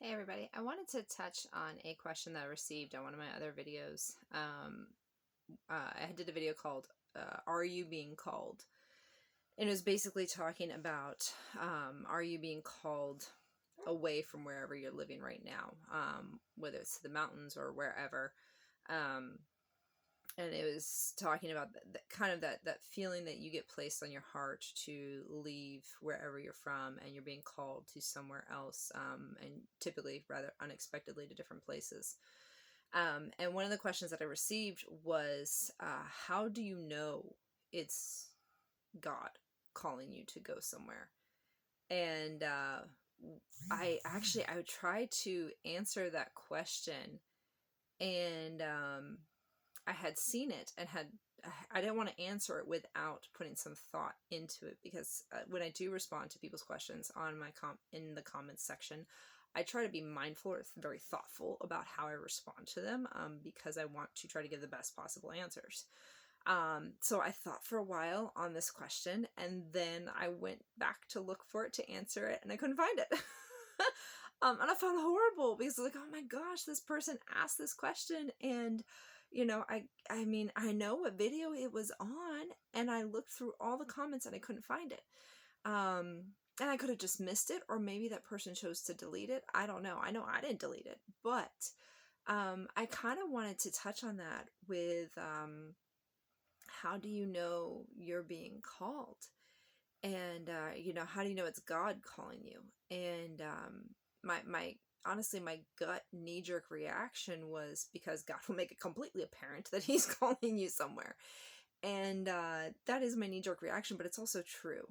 Hey everybody, I wanted to touch on a question that I received on one of my other videos. I did a video called Are You Being Called? And it was basically talking about are you being called away from wherever you're living right now, whether it's to the mountains or wherever. Um, and it was talking about kind of that feeling that you get placed on your heart to leave wherever you're from, and you're being called to somewhere else, and typically rather unexpectedly to different places. And one of the questions that I received was, how do you know it's God calling you to go somewhere? And I tried to answer that question, and I had seen it and I didn't want to answer it without putting some thought into it, because when I do respond to people's questions on my in the comments section, I try to be mindful or very thoughtful about how I respond to them, because I want to try to give the best possible answers. So I thought for a while on this question, and then I went back to look for it to answer it, and I couldn't find it. And I felt horrible because I was like, oh my gosh, this person asked this question, and I mean, I know what video it was on, and I looked through all the comments and I couldn't find it. And I could have just missed it, or maybe that person chose to delete it. I don't know. I know I didn't delete it, but I kind of wanted to touch on that with how do you know you're being called? And how do you know it's God calling you? And my honestly, my gut knee-jerk reaction was, because God will make it completely apparent that he's calling you somewhere. And that is my knee-jerk reaction, but it's also true.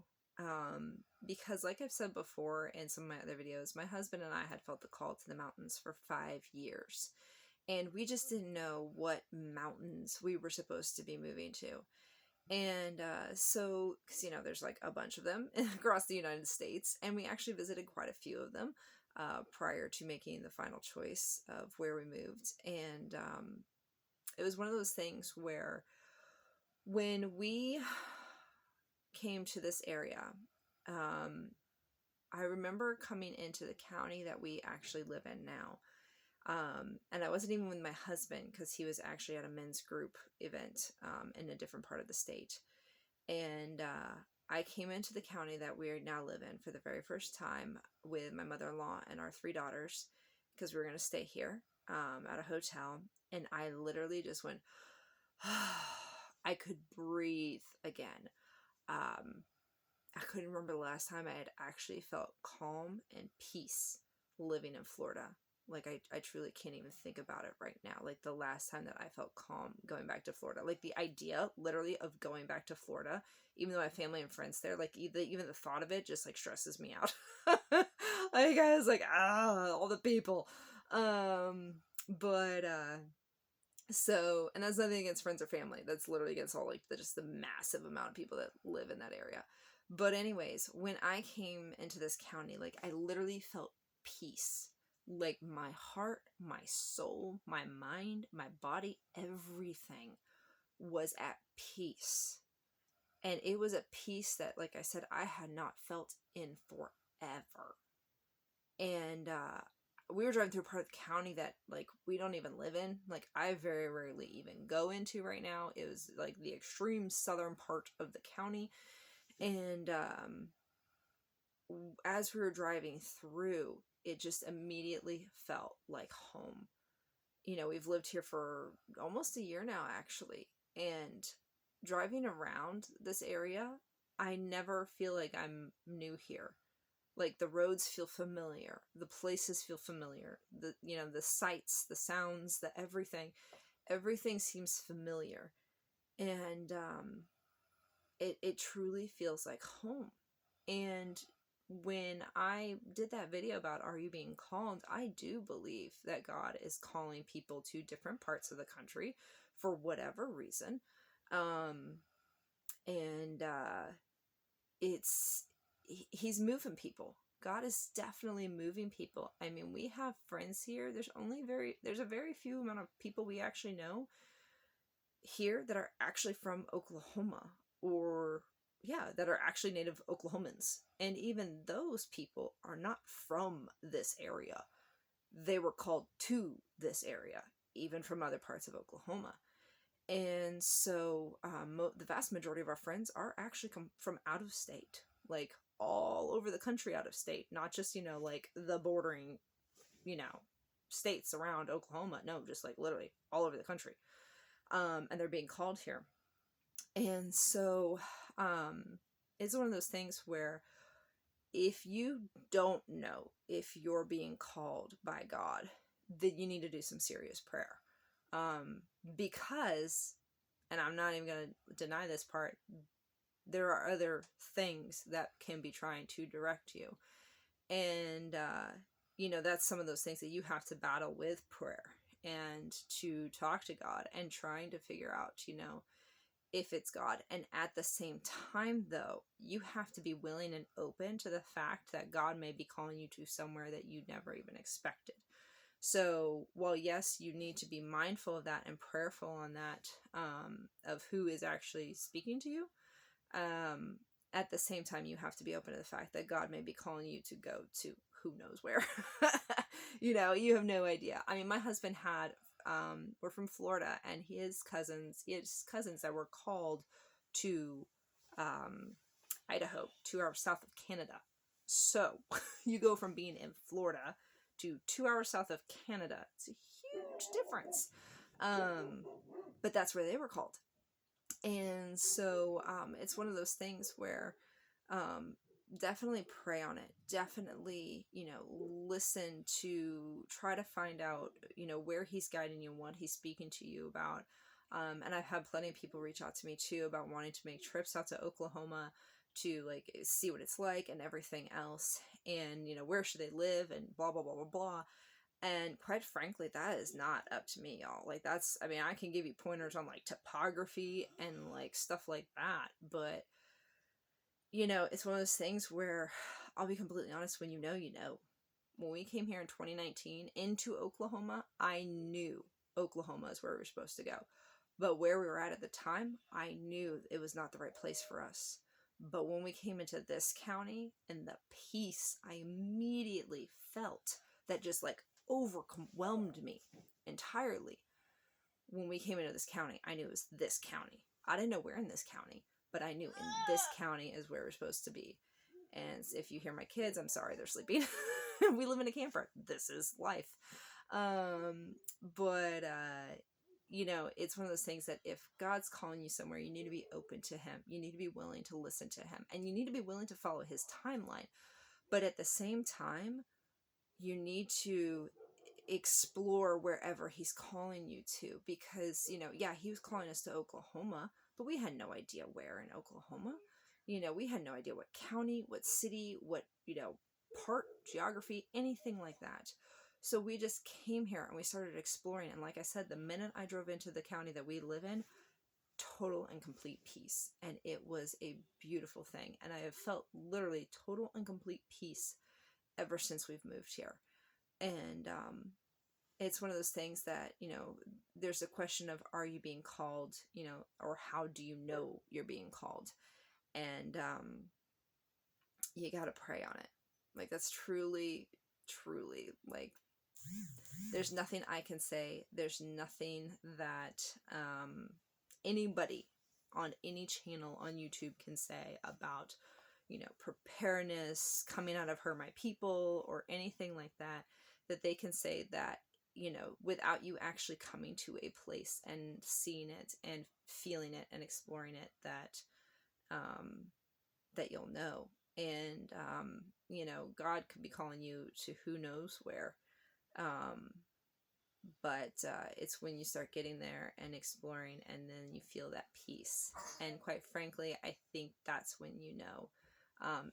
Because like I've said before in some of my other videos, my husband and I had felt the call to the mountains for 5 years, and we just didn't know what mountains we were supposed to be moving to. And so, because there's like a bunch of them across the United States, and we actually visited quite a few of them prior to making the final choice of where we moved. And it was one of those things where when we came to this area, I remember coming into the county that we actually live in now. And I wasn't even with my husband, because he was actually at a men's group event in a different part of the state. And I came into the county that we now live in for the very first time with my mother-in-law and our 3 daughters, because we were going to stay here at a hotel. And I literally just went, I could breathe again. I couldn't remember the last time I had actually felt calm and peace living in Florida. Like, I truly can't even think about it right now. Like, the last time that I felt calm going back to Florida. Like, the idea, literally, of going back to Florida, even though I have family and friends there, like, even the thought of it just, like, stresses me out. Like, I was like, all the people. But so, and that's nothing against friends or family. That's literally against all, like, just the massive amount of people that live in that area. But anyways, when I came into this county, like, I literally felt peace. Like, my heart, my soul, my mind, my body, everything was at peace. And it was a peace that, like I said, I had not felt in forever. And we were driving through a part of the county that, like, we don't even live in. Like, I very rarely even go into right now. It was like the extreme southern part of the county. And as we were driving through, it just immediately felt like home. We've lived here for almost a year now, actually. And driving around this area, I never feel like I'm new here. Like, the roads feel familiar, the places feel familiar, the sights, the sounds, the everything seems familiar. And it truly feels like home. And when I did that video about Are You Being Called, I do believe that God is calling people to different parts of the country for whatever reason. And he's moving people. God is definitely moving people. I mean, we have friends here. There's a very few amount of people we actually know here that are actually from Oklahoma, or yeah, that are actually native Oklahomans. And even those people are not from this area. they were called to this area, even from other parts of Oklahoma. And so the vast majority of our friends are actually come from out of state, like all over the country out of state, not just, like the bordering, you know, states around Oklahoma. No, just like literally all over the country. And they're being called here. And so it's one of those things where if you don't know if you're being called by God, then you need to do some serious prayer. Because, and I'm not even going to deny this part, there are other things that can be trying to direct you. And, that's some of those things that you have to battle with prayer and to talk to God and trying to figure out, if it's God. And at the same time, though, you have to be willing and open to the fact that God may be calling you to somewhere that you never even expected. So while yes, you need to be mindful of that and prayerful on that, of who is actually speaking to you, at the same time, you have to be open to the fact that God may be calling you to go to who knows where. You have no idea. I mean, my husband had, we're from Florida, and he has cousins that were called to Idaho, 2 hours south of Canada. So you go from being in Florida to 2 hours south of Canada. It's a huge difference. But that's where they were called. And so it's one of those things where definitely pray on it. Definitely, listen to try to find out, where he's guiding you and what he's speaking to you about. And I've had plenty of people reach out to me too about wanting to make trips out to Oklahoma to like see what it's like and everything else. And, where should they live and blah, blah, blah, blah, blah. And quite frankly, that is not up to me, y'all. Like I can give you pointers on like topography and like stuff like that. But, it's one of those things where I'll be completely honest, when you know. When we came here in 2019 into Oklahoma, I knew Oklahoma is where we were supposed to go. But where we were at the time, I knew it was not the right place for us. But when we came into this county and the peace I immediately felt that just like overwhelmed me entirely. When we came into this county, I knew it was this county. I didn't know where in this county, but I knew in this county is where we're supposed to be. And if you hear my kids, I'm sorry, they're sleeping. We live in a camper. This is life. But it's one of those things that if God's calling you somewhere, you need to be open to him. You need to be willing to listen to him, and you need to be willing to follow his timeline. But at the same time, you need to explore wherever he's calling you to, because he was calling us to Oklahoma, but we had no idea where in Oklahoma. We had no idea what county, what city, what part, geography, anything like that. So we just came here and we started exploring, and like I said, the minute I drove into the county that we live in, total and complete peace. And it was a beautiful thing, and I have felt literally total and complete peace ever since we've moved here. And it's one of those things that, there's a question of, are you being called, or how do you know you're being called? And you got to pray on it. Like, that's truly, truly, like, there's nothing I can say. There's nothing that anybody on any channel on YouTube can say about, preparedness, coming out of Her My People, or anything like that, that they can say that, without you actually coming to a place and seeing it and feeling it and exploring it, that that you'll know. And God could be calling you to who knows where, but it's when you start getting there and exploring, and then you feel that peace. And quite frankly, I think that's when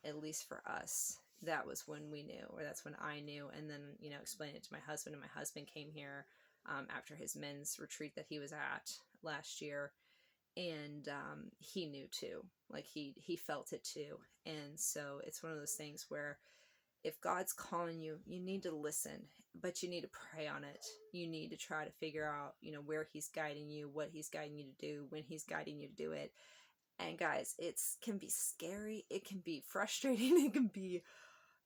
at least for us, that was when we knew, or that's when I knew. And then explained it to my husband, and my husband came here after his men's retreat that he was at last year, and he knew too. Like he felt it too. And so it's one of those things where if God's calling you, you need to listen, but you need to pray on it. You need to try to figure out, where he's guiding you, what he's guiding you to do, when he's guiding you to do it. And guys, it can be scary. It can be frustrating. It can be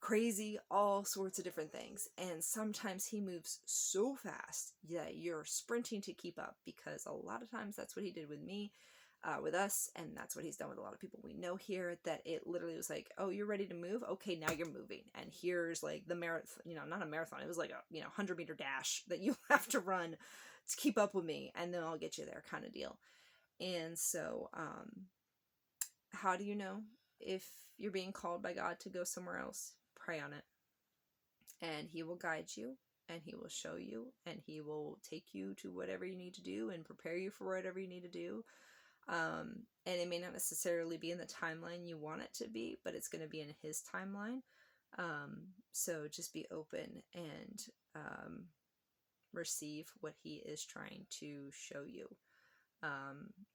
crazy, all sorts of different things. And sometimes he moves so fast that you're sprinting to keep up, because a lot of times that's what he did with me, with us, and that's what he's done with a lot of people we know here, that it literally was like, oh, you're ready to move? Okay, now you're moving. And here's like the marathon, not a marathon, it was like a 100-meter dash that you have to run to keep up with me, and then I'll get you there, kind of deal. And so, how do you know if you're being called by God to go somewhere else? Pray on it, and he will guide you, and he will show you, and he will take you to whatever you need to do and prepare you for whatever you need to do. And it may not necessarily be in the timeline you want it to be, but it's going to be in his timeline. So just be open and receive what he is trying to show you.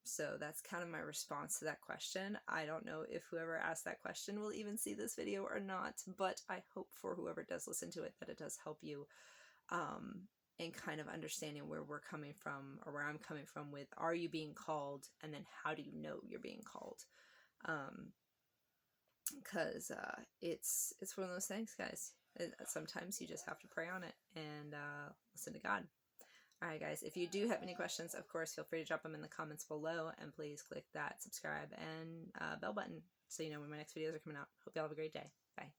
So that's kind of my response to that question. I don't know if whoever asked that question will even see this video or not, but I hope for whoever does listen to it that it does help you in kind of understanding where we're coming from, or where I'm coming from with, are you being called, and then how do you know you're being called? Because it's one of those things, guys. Sometimes you just have to pray on it and listen to God. Alright guys, if you do have any questions, of course, feel free to drop them in the comments below, and please click that subscribe and bell button so you know when my next videos are coming out. Hope you all have a great day. Bye.